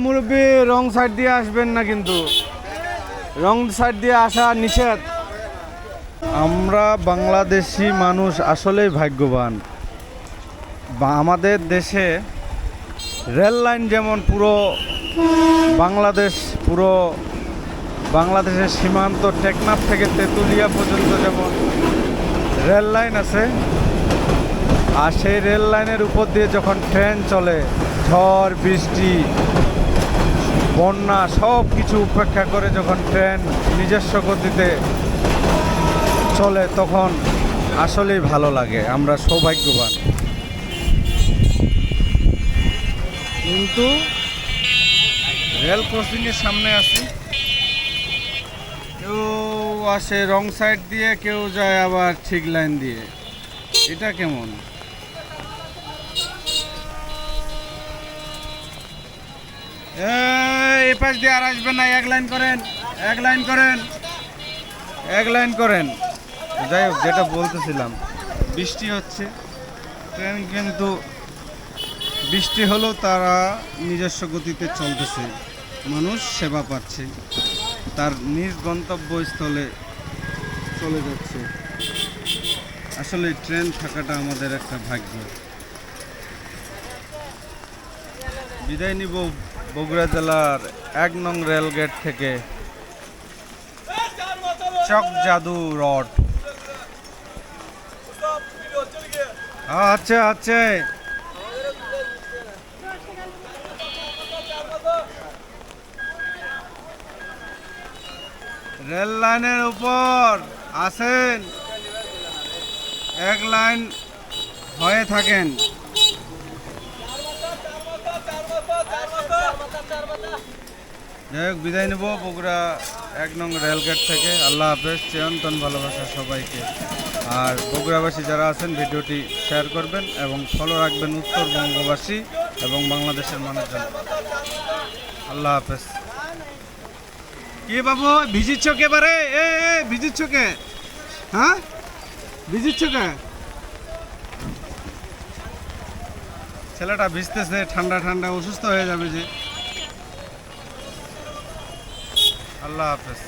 মুরব্বী wrong side দিয়ে আসবেন না, কিন্তু রং সাইড দিয়ে আসা নিষেধ। আমরা বাংলাদেশি মানুষ আসলেই ভাগ্যবান। আমাদের দেশে রেল লাইন যেমন পুরো বাংলাদেশের সীমান্ত টেকনাফ থেকে তেঁতুলিয়া পর্যন্ত যেমন রেল লাইন আছে, আর সেই রেল লাইনের উপর দিয়ে যখন ট্রেন চলে, ঝড় বৃষ্টি বন্যা সব কিছু উপেক্ষা করে যখন ট্রেন নিজস্ব গতিতে চলে, তখন আসলেই ভালো লাগে। আমরা সৌভাগ্যবান। কিন্তু রেল ক্রসিংয়ের সামনে আছি, কেউ আসে রং সাইড দিয়ে, কেউ যায় আবার ঠিক লাইন দিয়ে। এটা কেমন? এই পাশ দিয়ে আর আসবেন না, এক লাইন করেন, এক লাইন করেন, এক লাইন করেন। যাই হোক, যেটা বলতেছিলাম, বৃষ্টি হচ্ছে, ট্রেন কিন্তু বৃষ্টি হলেও তারা নিজস্ব গতিতে চলতেছে, মানুষ সেবা পাচ্ছে, তার নিজ গন্তব্যস্থলে চলে যাচ্ছে। আসলে ট্রেন থাকাটা আমাদের একটা ভাগ্য। বিদায় নিব বগুড়া জেলার ১ নং রেলগেট থেকে, চক জাদু রড। আচ্ছা আচ্ছা, রেল লাইনের উপর আসেন, এক লাইন হয়ে থাকেন। যাই হোক, বিদায় নেব বগুড়া ১ নং রেলগেট থেকে। আল্লাহ হাফেজ, চিরন্তন ভালোবাসা সবাইকে। আর বগুড়াবাসী যারা আছেন, ভিডিওটি শেয়ার করবেন এবং ফলো রাখবেন উত্তরবঙ্গবাসী এবং বাংলাদেশের মানুষজন। আল্লাহ হাফেজ। কি বাবু, ভিজিচ্ছ কে বারে? এ ভিজিচ্ছ কে? হ্যাঁ, ভিজিচ্ছ কে? ছেলেটা ভিজতেছে, ঠান্ডা ঠান্ডা, অসুস্থ হয়ে যাবে যে। আল্লাহ হাফেজ।